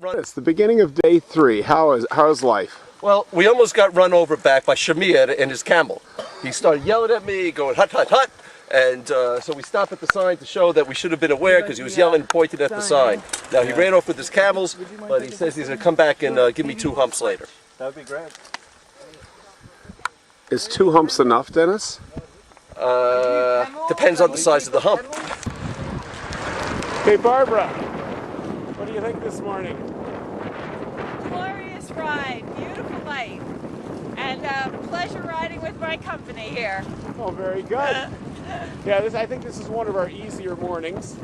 It's the beginning of day 3. How's life? Well, we almost got run over back by Shamir and his camel. He started yelling at me, going hut, hut, hut. And so we stopped at the sign to show that we should have been aware because he was yelling and pointing at the sign. Now he ran off with his camels, but he says he's going to come back and give me 2 humps later. That would be great. Is 2 humps enough, Dennis? Depends on the size of the hump. Hey, Barbara, what do you think this morning? Glorious ride, beautiful light, and pleasure riding with my company here. Oh, very good. Yeah, I think this is one of our easier mornings.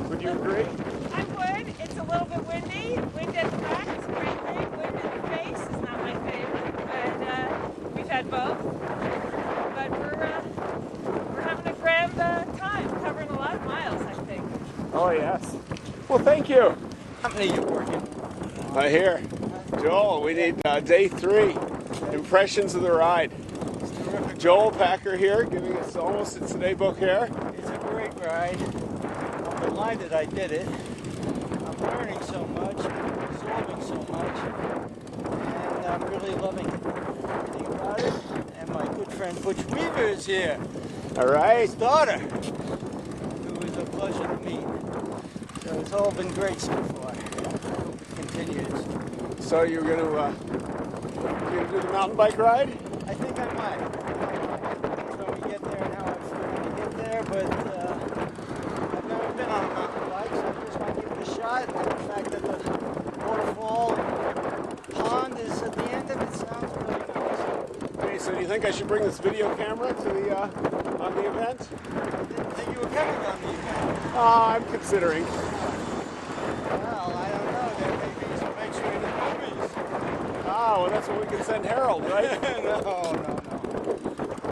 Would you agree? I would. It's a little bit windy. Wind at the back is a great thing. Wind in the face is not my favorite, but we've had both. But we're having a grand time, covering a lot of miles, I think. Oh, yes. Well, thank you. How many are you working? Here, Joel, we need day 3, impressions of the ride. Joel Packer here, giving us almost its day book here. It's a great ride. I'm delighted I did it. I'm learning so much, absorbing so much, and I'm really loving everything about it. And my good friend Butch Weaver is here. All right. His daughter, who is a pleasure to meet. So it's all been great so far. I hope it continues. So you're going to do the mountain bike ride? I think I might. When we get there and how I feel when we get there, but I've never been on a mountain bike, so I just want to give it a shot. And the fact that the waterfall pond is at the end of it sounds really nice. Okay, so do you think I should bring this video camera to the on the event? I didn't think you were coming on the event. I'm considering. Well, I don't know. There may be some X-rated movies. Ah, well, that's what we can send Harold, right? No.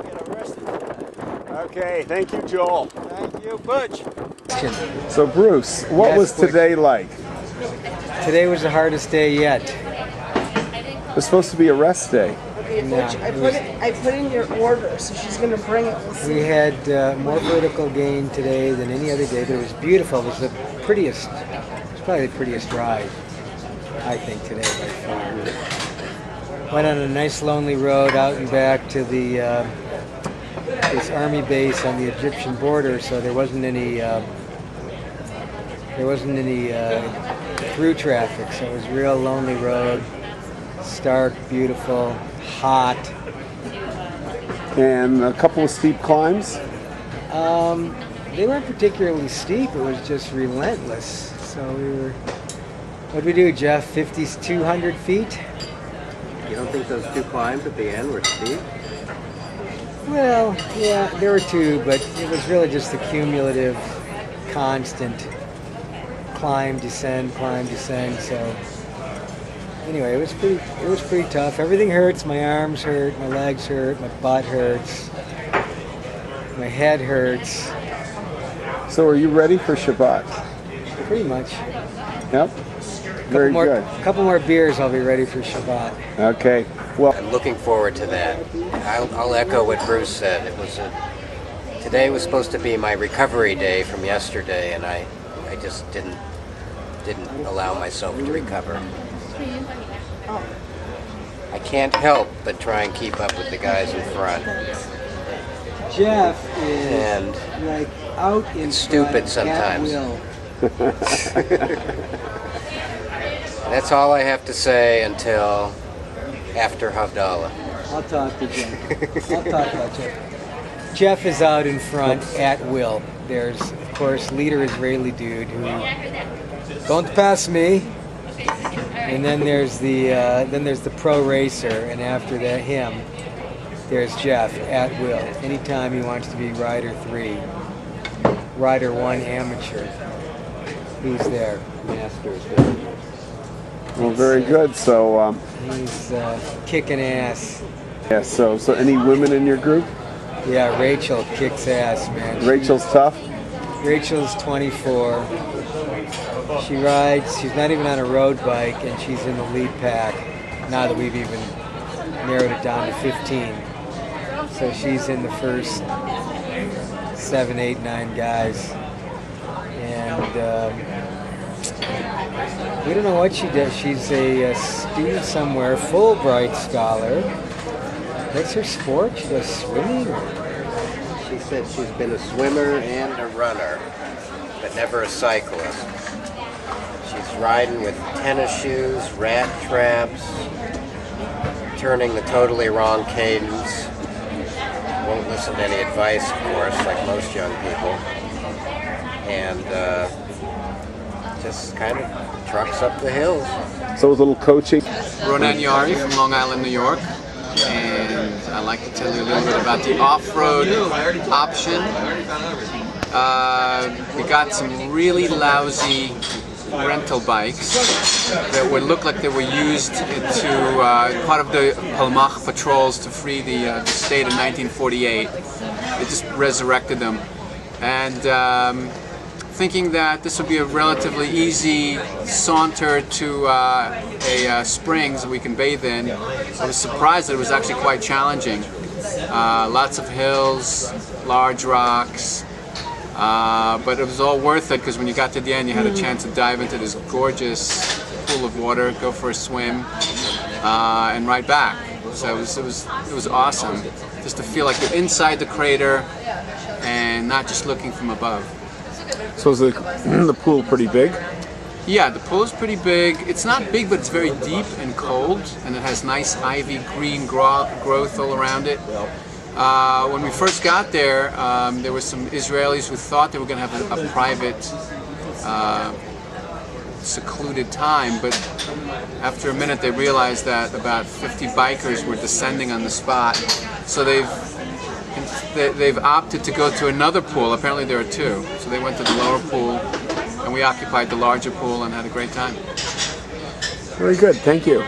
Get arrested for that. Okay, thank you, Joel. Thank you, Butch. So, Bruce, what Yes, was Butch. today like? Today was the hardest day yet. It was supposed to be a rest day. Okay, No, Butch, it was- I put in your order, so she's gonna bring it. We'll see. We had more vertical gain today than any other day, but it was beautiful. It was the prettiest, it's probably the prettiest ride, I think, today by far. Went on a nice lonely road out and back to the this army base on the Egyptian border, so there wasn't any through traffic, so it was a real lonely road, stark, beautiful, hot. And a couple of steep climbs. They weren't particularly steep, it was just relentless. So what'd we do, Jeff? 200 feet? You don't think those 2 climbs at the end were steep? Well, yeah, there were 2, but it was really just the cumulative, constant climb, descend, so anyway, it was pretty tough. Everything hurts. My arms hurt, my legs hurt, my butt hurts, my head hurts. So, are you ready for Shabbat? Pretty much. Yep. Very good. A couple more beers, I'll be ready for Shabbat. Okay. Well, I'm looking forward to that. I'll echo what Bruce said. Today was supposed to be my recovery day from yesterday, and I just didn't allow myself to recover. I can't help but try and keep up with the guys in front. Jeff is And like out in it's stupid front at sometimes. will. That's all I have to say until after Havdalah. I'll talk to Jeff. I'll talk about Jeff. Jeff is out in front at will. There's, of course, leader Israeli dude who don't pass me. And then there's the pro racer, and after that him, there's Jeff at will. Anytime he wants to be rider 3, rider 1 amateur, he's there. Master is there. well, very good. So, He's kicking ass. yeah. So any women in your group? Yeah, Rachel kicks ass, man. Rachel's tough. Rachel's 24. She rides, she's not even on a road bike, and she's in the lead pack now that we've even narrowed it down to 15. So she's in the first 7, 8, 9 guys. And We don't know what she does. She's a student somewhere, Fulbright scholar. What's her sport? She does swimming? She said she's been a swimmer and a runner, but never a cyclist. She's riding with tennis shoes, rat traps, turning the totally wrong cadence. Won't listen to any advice, of course, like most young people. And just kind of trucks up the hills. So a little coaching. Ronan Yari from Long Island, New York, and I'd like to tell you a little bit about the off-road option. We got some really lousy rental bikes that would look like they were used to part of the Palmach patrols to free the state in 1948. They just resurrected them, and thinking that this would be a relatively easy saunter to a springs we can bathe in. I was surprised that it was actually quite challenging. Lots of hills, large rocks, but it was all worth it because when you got to the end you had a chance to dive into this gorgeous pool of water, go for a swim, and right back. So it was awesome just to feel like you're inside the crater and not just looking from above. So is the pool pretty big? Yeah, the pool is pretty big. It's not big, but it's very deep and cold, and it has nice ivy green growth all around it. When we first got there, there were some Israelis who thought they were going to have a private, secluded time, but after a minute they realized that about 50 bikers were descending on the spot. So they've opted to go to another pool. Apparently there are two. So they went to the lower pool, and we occupied the larger pool and had a great time. Very good, thank you.